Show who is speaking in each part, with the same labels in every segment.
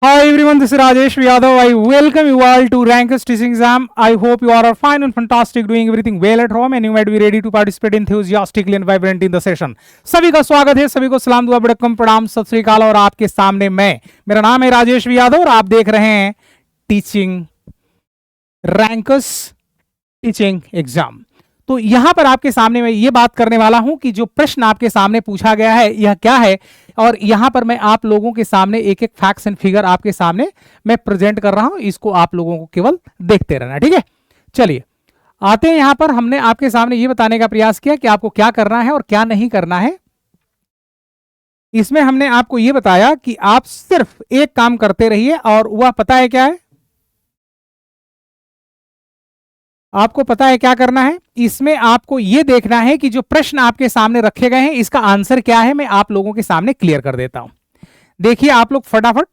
Speaker 1: Hi everyone, this is Rajesh Yadav. I welcome you all to Rankers Teaching Exam. I hope you all are fine and fantastic, doing everything well at home, and you might be ready to participate enthusiastically and vibrant in the session. सभी का स्वागत है, सभी को सलाम दुआ बड़कम प्रणाम सत श्री अकाल। और आपके सामने मेरा नाम है राजेश यादव और आप देख रहे हैं टीचिंग रैंकर्स टीचिंग एग्जाम। तो यहां पर आपके सामने मैं ये बात करने वाला हूं कि जो प्रश्न आपके सामने पूछा गया है यह क्या है, और यहां पर मैं आप लोगों के सामने एक एक फैक्ट्स एंड फिगर आपके सामने मैं प्रेजेंट कर रहा हूं। इसको आप लोगों को केवल देखते रहना, ठीक है। चलिए आते हैं यहां पर। हमने आपके सामने ये बताने का प्रयास किया कि आपको क्या करना है और क्या नहीं करना है। इसमें हमने आपको ये बताया कि आप सिर्फ एक काम करते रहिए, और वह पता है क्या है? आपको पता है क्या करना है? इसमें आपको यह देखना है कि जो प्रश्न आपके सामने रखे गए हैं इसका आंसर क्या है। मैं आप लोगों के सामने क्लियर कर देता हूं। देखिए आप लोग फटाफट,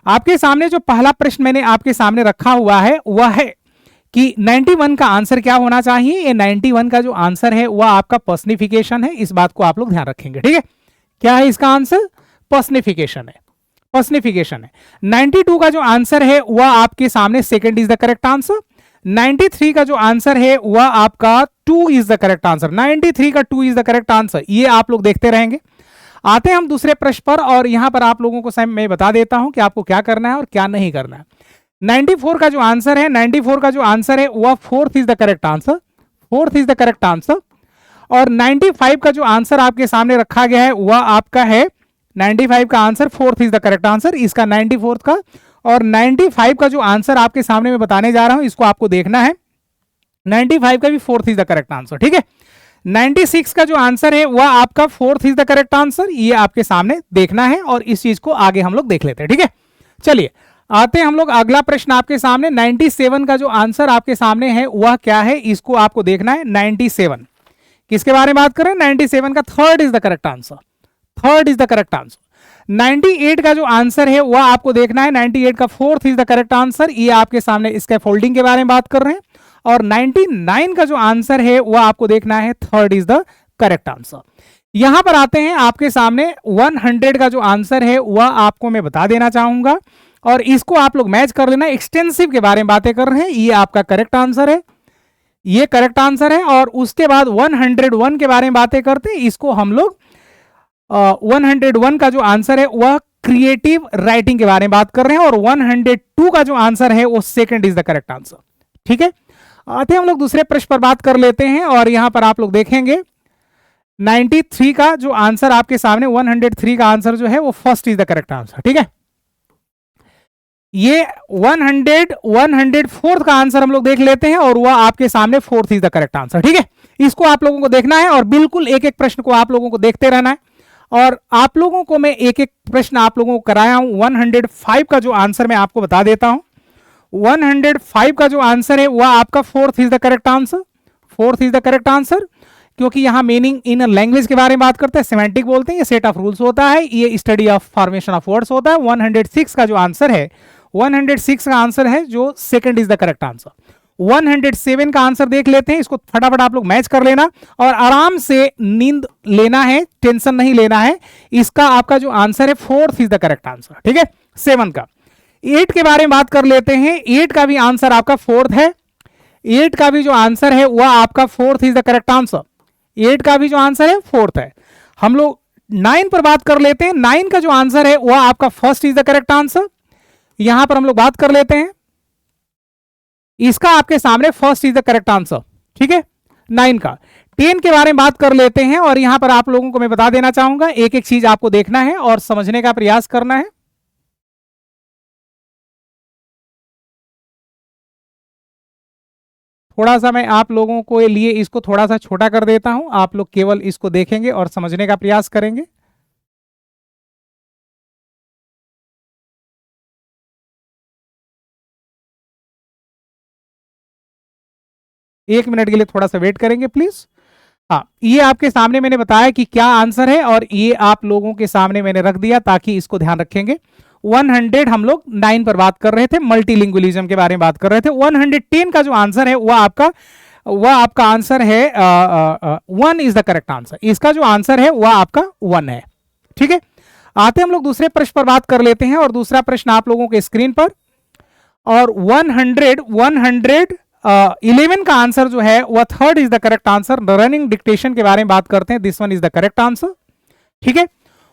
Speaker 1: आपके सामने जो पहला प्रश्न मैंने आपके सामने रखा हुआ है वह है कि 91 का आंसर क्या होना चाहिए। ये 91 का जो आंसर है वह आपका पर्सनिफिकेशन है। इस बात को आप लोग ध्यान रखेंगे, ठीक है। क्या है इसका आंसर? पर्सनिफिकेशन है, पर्सनिफिकेशन है। 92 का जो आंसर है वह आपके सामने second is the correct answer. 93 का जो आंसर है वह आपका 2 इज द करेक्ट आंसर। 93 का 2 इज द करेक्ट आंसर। ये आप लोग देखते रहेंगे। आते हैं हम दूसरे प्रश्न पर, और यहां पर आप लोगों को मैं बता देता हूं कि आपको क्या करना है और क्या नहीं करना है। 94 का जो आंसर है, 94 का जो आंसर है वह 4th is the correct answer. 4th is the correct answer. और 95 का जो आंसर आपके सामने रखा गया है वह आपका है 95 का answer 4th is the correct answer. इसका 94th का और 95 का जो आंसर आपके सामने मैं बताने जा रहा हूं इसको आपको देखना है। 95 का भी 4th is the correct answer, ठीक है। 96 का जो आंसर है वह आपका 4th is the correct answer. ये आपके सामने देखना है और इस चीज को आगे हम लोग देख लेते हैं, ठीक है। चलिए आते हैं हम लोग अगला प्रश्न आपके सामने। 97 का जो आंसर आपके सामने है वह क्या है, इसको आपको देखना है। 97 किसके बारे में बात करें? 97 का 3rd is the correct answer. 3rd is the correct answer. 98 का जो आंसर है वह आपको देखना है। 98 का 4th is the correct answer. ये आपके सामने इसके फोल्डिंग के बारे में बात कर रहे हैं। और 99 का जो आंसर है वह आपको देखना है 3rd is the correct answer. यहां पर आते हैं आपके सामने 100 का जो आंसर है वह आपको मैं बता देना चाहूंगा, और इसको आप लोग मैच कर लेना। एक्सटेंसिव के बारे में बातें कर रहे हैं, ये आपका करेक्ट आंसर है, ये करेक्ट आंसर है। और उसके बाद 101 के बारे में बातें करते हैं, इसको हम लोग 101 का जो आंसर है वह क्रिएटिव राइटिंग के बारे में बात कर रहे हैं। और 102 का जो आंसर है वो 2nd is the correct answer, ठीक है। आते हम लोग दूसरे प्रश्न पर बात कर लेते हैं, और यहां पर आप लोग देखेंगे 93 का जो आंसर आपके सामने, 103 का आंसर जो है वो 1st is the correct answer, ठीक है। ये 104th का आंसर हम लोग देख लेते हैं, और वह आपके सामने 4th is the correct answer, ठीक है। इसको आप लोगों को देखना है और बिल्कुल एक एक प्रश्न को आप लोगों को देखते रहना है। और आप लोगों को मैं एक एक प्रश्न आप लोगों को कराया हूं। 105 का जो आंसर मैं आपको बता देता हूं। 105 का जो आंसर है वह आपका 4th is the correct answer. 4th is the correct answer, क्योंकि यहां मीनिंग इन लैंग्वेज के बारे में बात करते हैं, सेमेंटिक बोलते हैं। ये सेट ऑफ रूल्स होता है, ये study of formation of words होता है। 106 का जो आंसर है, 106 का आंसर है जो 2nd is the correct answer. 107 का आंसर देख लेते हैं, इसको फटाफट आप लोग मैच कर लेना और आराम से नींद लेना है, टेंशन नहीं लेना है। इसका आपका जो आंसर है 4th is the correct answer, ठीक है। 7 का 8 के बारे में बात कर लेते हैं। 8 का भी आंसर आपका 4th है। 8 का भी जो आंसर है वह आपका 4th is the correct answer. 8 का भी जो आंसर है 4th है। हम लोग 9 पर बात कर लेते हैं। 9 का जो आंसर है वह आपका 1st is the correct answer. यहां पर हम लोग बात कर लेते हैं, इसका आपके सामने 1st is the correct answer, ठीक है। 9 का 10 के बारे में बात कर लेते हैं, और यहां पर आप लोगों को मैं बता देना चाहूंगा, एक एक चीज आपको देखना है और समझने का प्रयास करना है। थोड़ा सा मैं आप लोगों को लिए इसको थोड़ा सा छोटा कर देता हूं, आप लोग केवल इसको देखेंगे और समझने का प्रयास करेंगे। एक मिनट के लिए थोड़ा सा वेट करेंगे प्लीज। हाँ, ये आपके सामने मैंने बताया कि क्या आंसर है, और ये आप लोगों के सामने मैंने रख दिया ताकि इसको ध्यान रखेंगे। 100 हम लोग 9 पर बात कर रहे थे, मल्टीलिंगुअलिज्म के बारे में बात कर रहे थे। 110 का जो आंसर है वह आपका आंसर है 1 इज द करेक्ट आंसर। इसका जो आंसर है वह आपका 1 है, ठीक है। आते हम लोग दूसरे प्रश्न पर बात कर लेते हैं, और दूसरा प्रश्न आप लोगों के स्क्रीन पर, और 111 का आंसर जो है वह third is the correct answer. Running dictation के बारे में बात करते हैं, this one is the correct answer. ठीक है,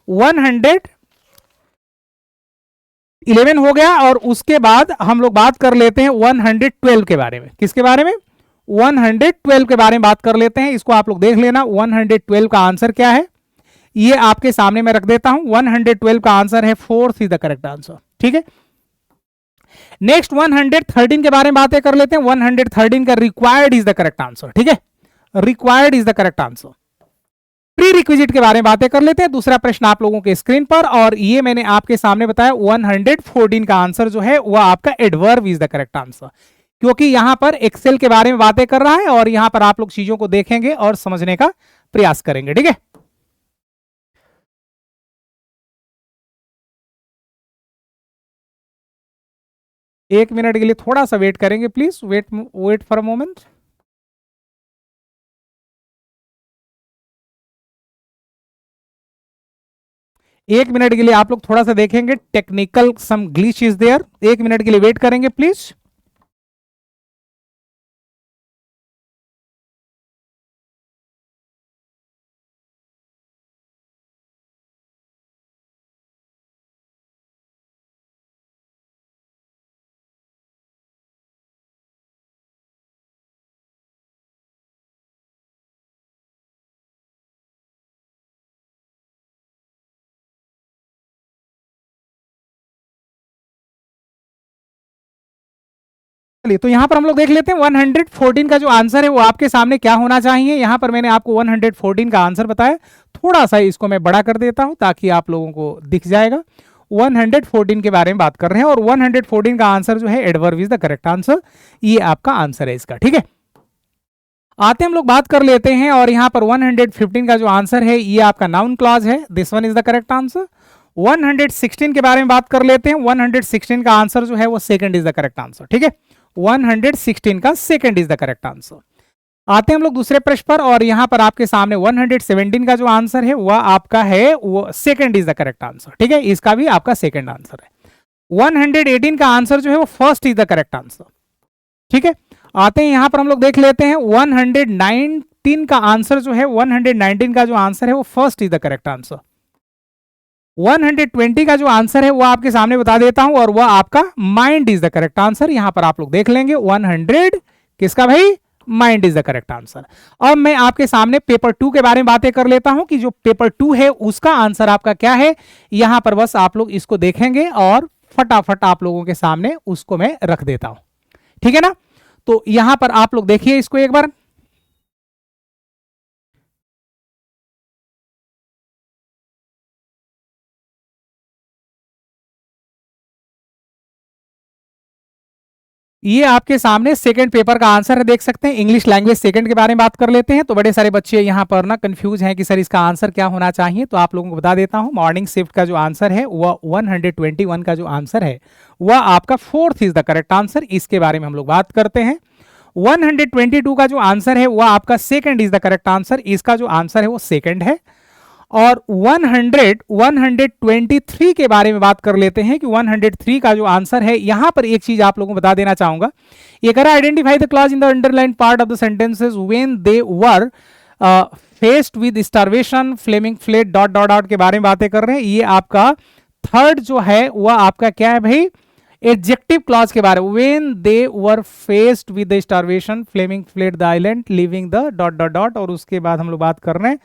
Speaker 1: 111 हो गया, और उसके बाद हम लोग बात कर लेते हैं 112 के बारे में। किसके बारे में? 112 के बारे में बात कर लेते हैं। इसको आप लोग देख लेना, 112 का आंसर क्या है ये आपके सामने मैं रख देता हूं। 112 का आंसर है fourth is the correct answer. ठीक है, नेक्स्ट 113 के बारे में बातें कर लेते हैं। 113 का required is the correct answer. ठीक है, required is the correct answer. Pre requisite के बारे में बातें कर लेते हैं। दूसरा प्रश्न आप लोगों के स्क्रीन पर, और ये मैंने आपके सामने बताया 114 का आंसर जो है वह आपका adverb is the correct answer, क्योंकि यहां पर एक्सेल के बारे में बातें कर रहा है, और यहां पर आप लोग चीजों को देखेंगे और समझने का प्रयास करेंगे। ठीक है, एक मिनट के लिए थोड़ा सा वेट करेंगे, please wait for a moment. एक मिनट के लिए आप लोग थोड़ा सा देखेंगे, technical some glitch is there. एक मिनट के लिए वेट करेंगे प्लीज। तो यहां पर हम लोग देख लेते हैं 114 का जो आंसर है वो आपके सामने क्या होना चाहिए। यहां पर मैंने आपको 114 का आंसर बताया, थोड़ा सा इसको मैं बड़ा कर देता हूं ताकि आप लोगों को दिख जाएगा। 114 के बारे में बात कर रहे हैं, और 114 का आंसर जो है adverb is the correct answer, ये आपका आंसर है इसका। ठीक है, आते हम लोग बात कर लेते हैं, और यहां पर 115 का जो आंसर है ये आपका नाउन क्लॉज है, this one is the correct answer. 116 के बारे में बात कर लेते हैं। 116 का आंसर जो है वो second is the correct answer. ठीक है, 116 का second is the correct answer. आते हैं हम लोग दूसरे प्रश्न पर, और यहां पर आपके सामने 117 का जो आंसर है वह आपका है वो second is the correct answer. ठीक है, इसका भी आपका सेकंड आंसर है। 118 का आंसर जो है वो first is the correct answer. ठीक है, आते हैं यहां पर हम लोग देख लेते हैं 119 का आंसर जो है, 119 का जो आंसर है वो first is the correct answer. 120 का जो आंसर है वो आपके सामने बता देता हूं, और वह आपका mind is the correct answer. यहां पर आप लोग देख लेंगे 100 किसका भाई? Mind is the correct answer. अब मैं आपके सामने पेपर 2 के बारे में बातें कर लेता हूं कि जो पेपर 2 है उसका आंसर आपका क्या है। यहां पर बस आप लोग इसको देखेंगे और फटाफट आप लोगों के सामने उसको मैं रख देता हूं। ठीक है ना, तो यहां पर आप लोग देखिए इसको एक बार। ये आपके सामने सेकंड पेपर का आंसर है, देख सकते हैं। इंग्लिश लैंग्वेज सेकंड के बारे में बात कर लेते हैं। तो बड़े सारे बच्चे यहाँ पर ना कंफ्यूज हैं कि सर इसका आंसर क्या होना चाहिए, तो आप लोगों को बता देता हूँ। मॉर्निंग शिफ्ट का जो आंसर है वह 121 का जो आंसर है वह आपका fourth is the correct answer. इसके बारे में हम लोग बात करते हैं। 122 का जो आंसर है वह आपका second is the correct answer. इसका जो आंसर है वो सेकंड है। और 123 के बारे में बात कर लेते हैं कि 103 का जो आंसर है, यहां पर एक चीज आप लोगों को बता देना चाहूंगा। ये कह रहा है identify the clause in the underline part of the sentences when they were faced with starvation Fleming fled dot dot dot के बारे में बातें कर रहे हैं। ये आपका थर्ड जो है वह आपका क्या है भाई? एडजेक्टिव क्लॉज के बारे में, when they were faced with the starvation Fleming fled the island leaving the dot dot dot, और उसके बाद हम लोग बात कर रहे हैं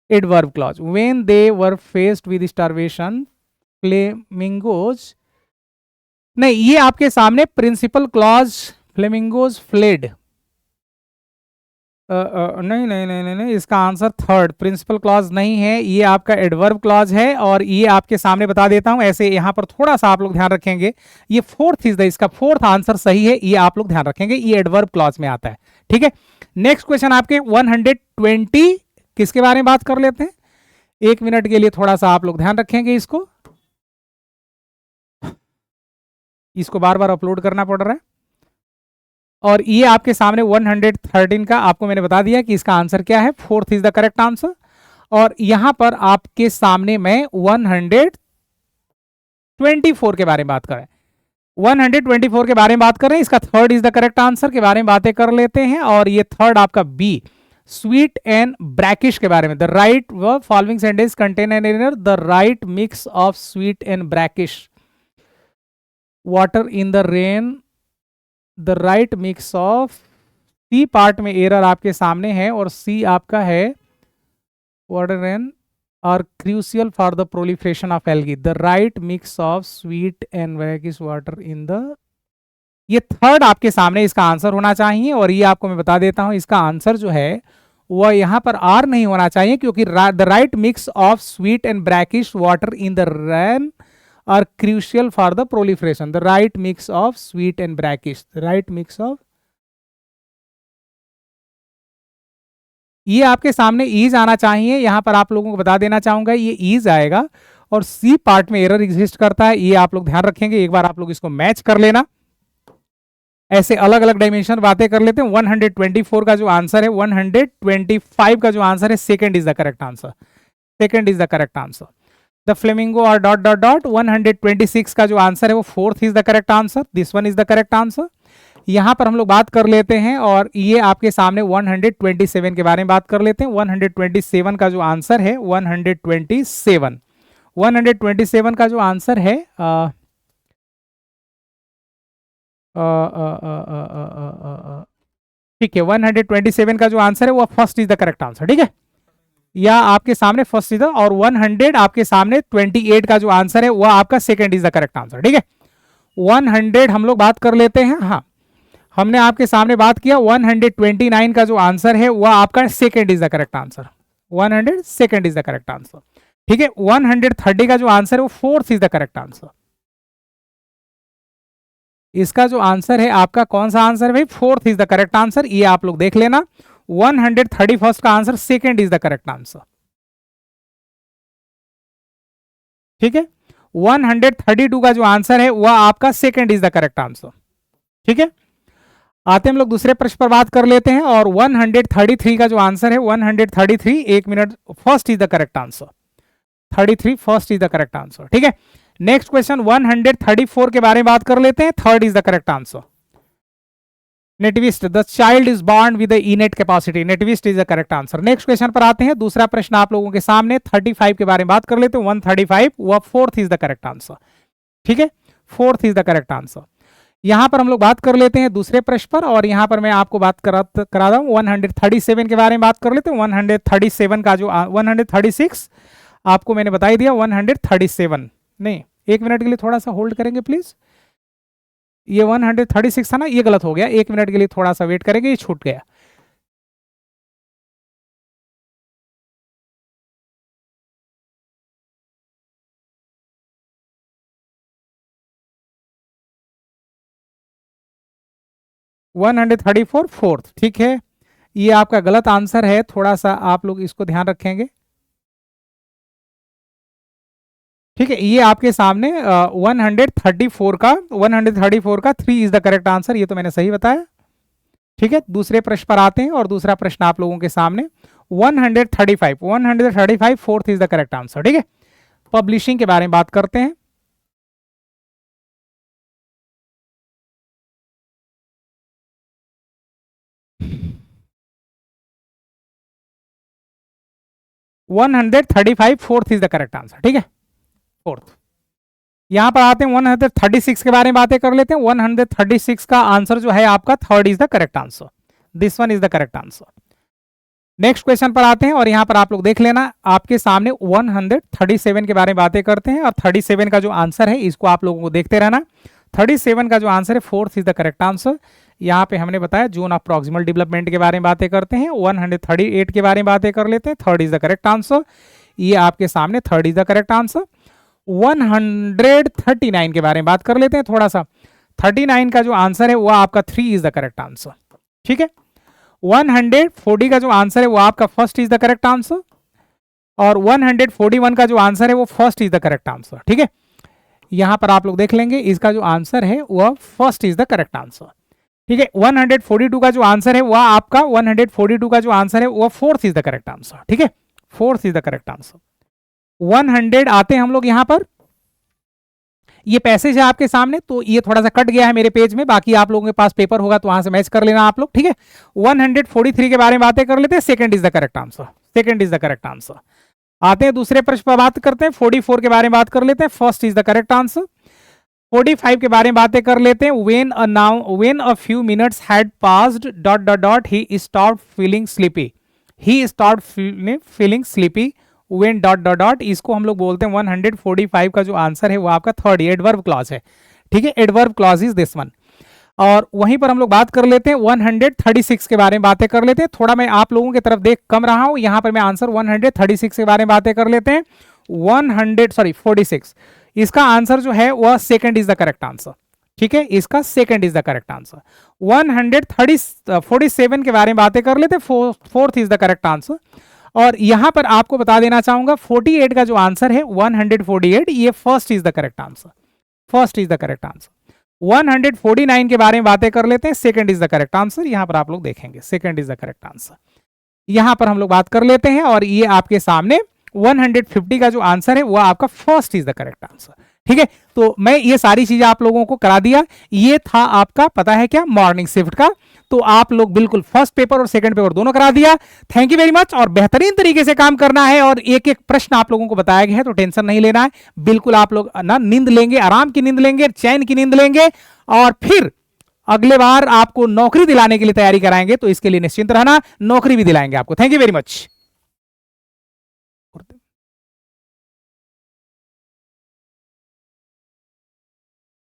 Speaker 1: adverb clause, when they were faced with starvation flamingos। नहीं, ये आपके सामने प्रिंसिपल क्लॉज फ्लेमिंगोज फ्लेड। नहीं नहीं नहीं नहीं नहीं, इसका आंसर थर्ड प्रिंसिपल क्लॉज नहीं है, ये आपका एडवर्ब क्लॉज है। और ये आपके सामने बता देता हूं ऐसे, यहां पर थोड़ा सा आप लोग ध्यान रखेंगे, ये फोर्थ इज द, इसका फोर्थ आंसर सही है, ये आप लोग ध्यान रखेंगे, ये एडवर्ब क्लॉज में आता है। ठीक है, नेक्स्ट क्वेश्चन आपके 120 किसके बारे में बात कर लेते हैं। एक मिनट के लिए थोड़ा सा आप लोग ध्यान रखेंगे, इसको बार बार अपलोड करना पड़ रहा है। और ये आपके सामने 113 का आपको मैंने बता दिया कि इसका आंसर क्या है, fourth is the correct answer. और यहां पर आपके सामने मैं 124 के बारे में बात करें, 124 के बारे में बात कर रहे हैं। इसका third is the correct answer के बारे में बातें कर लेते हैं। और ये थर्ड आपका बी, स्वीट एंड ब्रैकिश के बारे में। The right of following sentence contain an error, the right mix of sweet and brackish water in the rain, the right mix of, C part में एरर आपके सामने है और C आपका है water rain are crucial for the proliferation of algae, the right mix of sweet and brackish water in the, ये third आपके सामने इसका आंसर होना चाहिए। और ये आपको मैं बता देता हूं, इसका आंसर जो है वह यहां पर आर नहीं होना चाहिए, क्योंकि the right mix of sweet and brackish water in the rain are crucial for the proliferation, the right mix of sweet and brackish, the right mix of, ये आपके सामने ईज आना चाहिए। यहां पर आप लोगों को बता देना चाहूंगा ये ईज आएगा और सी पार्ट में एरर एग्जिस्ट करता है, ये आप लोग ध्यान रखेंगे। एक बार आप लोग इसको मैच कर लेना, ऐसे अलग अलग डायमेंशन बातें कर लेते हैं। 124 का जो आंसर है, 125 का जो आंसर है, second is the correct answer, second is the correct answer. The flamingo और डॉट डॉट डॉट, 126 का जो आंसर है वो fourth is the correct answer, this one is the correct answer. यहां पर हम लोग बात कर लेते हैं और ये आपके सामने 127 के बारे में बात कर लेते हैं। 127 का जो आंसर है, 127 का जो आंसर है ठीक है, 127 का जो आंसर है वो first is the correct answer, ठीक है, या आपके सामने फर्स्ट इज द, और 100 आपके सामने 28 का जो आंसर है वह आपका second is the correct answer, ठीक है। 100 हम लोग बात कर लेते हैं, हाँ हमने आपके सामने बात किया 129 का जो आंसर है वह आपका second is the correct answer, 100 second is the correct answer, ठीक है। 130 का जो आंसर है वो fourth is the correct answer. इसका जो आंसर है आपका कौन सा आंसर है भाई, fourth is the correct answer, ये आप लोग देख लेना। 131 का answer second is the correct answer, ठीक है। 132 का जो आंसर है वह आपका second is the correct answer, ठीक है। आते हम लोग दूसरे प्रश्न पर बात कर लेते हैं और 133 का जो आंसर है, 133, एक minute, first is the correct answer, 33 first is the correct answer, ठीक है। नेक्स्ट क्वेश्चन 134 के बारे में बात कर लेते हैं, third is the correct answer. Nativist, the child is born with innate capacity, nativist is the correct answer. Next question पर आते हैं, दूसरा प्रश्न आप लोगों के सामने 35 के बारे में बात कर लेते हैं। 135 वह fourth is the correct answer, ठीक है, fourth is the correct answer. यहां पर हम लोग बात कर लेते हैं दूसरे प्रश्न पर और यहां पर मैं आपको बात करा रहा हूं 137 के बारे में बात कर लेते हैं। 137 का जो 136 आपको मैंने बता ही दिया, 137 नहीं, एक मिनट के लिए थोड़ा सा होल्ड करेंगे प्लीज, ये 136 था ना, ये गलत हो गया, एक मिनट के लिए थोड़ा सा वेट करेंगे, ये छूट गया। वन 134 फोर्थ, ठीक है, ये आपका गलत आंसर है, थोड़ा सा आप लोग इसको ध्यान रखेंगे, ठीक है। ये आपके सामने 134 का 3 इज द करेक्ट आंसर, ये तो मैंने सही बताया, ठीक है। दूसरे प्रश्न पर आते हैं और दूसरा प्रश्न आप लोगों के सामने 135 fourth is the correct answer, ठीक है। पब्लिशिंग के बारे में बात करते हैं। One 135 fourth is the correct answer, ठीक है, फोर्थ। यहां पर आते हैं 136 के बारे में बातें कर लेते हैं। 136 का आंसर जो है आपका third is the correct answer, this one is the correct answer. Next question पर आते हैं और यहां पर आप लोग देख लेना, आपके सामने 137 के बारे में बातें करते हैं और 37 का जो आंसर है इसको आप लोगों को देखते रहना। 37 का जो आंसर है fourth is the correct answer. यहाँ पे हमने बताया जोन ऑफ प्रॉक्सिमल डेवलपमेंट के बारे में बातें करते हैं। 138 के बारे में बातें कर लेते हैं, third is the correct answer, ये आपके सामने third is the correct answer. 139 के बारे में बात कर लेते हैं थोड़ा सा, 39 का जो आंसर है वो आपका 3 इज द करेक्ट आंसर, ठीक है। 140 का जो आंसर है वो आपका first is the correct answer और 141 का जो आंसर है वो first is the correct answer, ठीक है। यहां पर आप लोग देख लेंगे इसका जो आंसर है वह first is the correct answer, ठीक है। 142 का जो आंसर है वह आपका 142 का जो आंसर है वह fourth is the correct answer, ठीक है, fourth is the correct answer. 100 आते हैं हम लोग यहां पर, ये पैसेज है आपके सामने, तो ये थोड़ा सा कट गया है मेरे पेज में, बाकी आप लोगों के पास पेपर होगा तो वहां से मैच कर लेना आप लोग, ठीक है। 143 के बारे में बातें कर लेते हैं, second is the correct answer, second is the correct answer. आते हैं दूसरे प्रश्न पर बात करते हैं, 44 के बारे में बात कर लेते हैं, first is the correct answer. 45 के बारे में बातें कर लेते हैं, when a few minutes had passed ... he stopped feeling sleepy, he stopped feeling sleepy when ... इसको हम लोग बोलते हैं 145 का जो आंसर है वो आपका थर्ड एडवर्ब क्लॉज है, ठीक है, adverb clause is this one. और वहीं पर हम लोग बात कर लेते हैं 136 के बारे में बातें कर लेते हैं, थोड़ा मैं आप लोगों की तरफ देख कम रहा हूं, यहां पर मैं आंसर 136 के बारे में बातें कर लेते हैं। 46, इसका आंसर जो है वह second is the correct answer, ठीक है, इसका second is the correct answer. 147 के बारे में बातें कर लेते हैं, fourth is the correct answer. और यहां पर आपको बता देना चाहूंगा 48 का जो आंसर है 148, ये first is the correct answer, first is the correct answer. 149 के बारे में बातें कर लेते हैं, second is the correct answer, यहां पर आप लोग देखेंगे second is the correct answer. यहां पर हम लोग बात कर लेते हैं और ये आपके सामने 150 का जो आंसर है वो आपका first is the correct answer, ठीक है। तो मैं ये सारी चीजें आप लोगों को करा दिया, ये था आपका पता है क्या मॉर्निंग शिफ्ट का, तो आप लोग बिल्कुल फर्स्ट पेपर और सेकंड पेपर दोनों करा दिया। थैंक यू वेरी मच, और बेहतरीन तरीके से काम करना है, और एक एक प्रश्न आप लोगों को बताया गया है, तो टेंशन नहीं लेना है, बिल्कुल आप लोग ना नींद लेंगे, आराम की नींद लेंगे, चैन की नींद लेंगे, और फिर अगले बार आपको नौकरी दिलाने के लिए तैयारी कराएंगे, तो इसके लिए निश्चिंत रहना, नौकरी भी दिलाएंगे आपको। Thank you very much.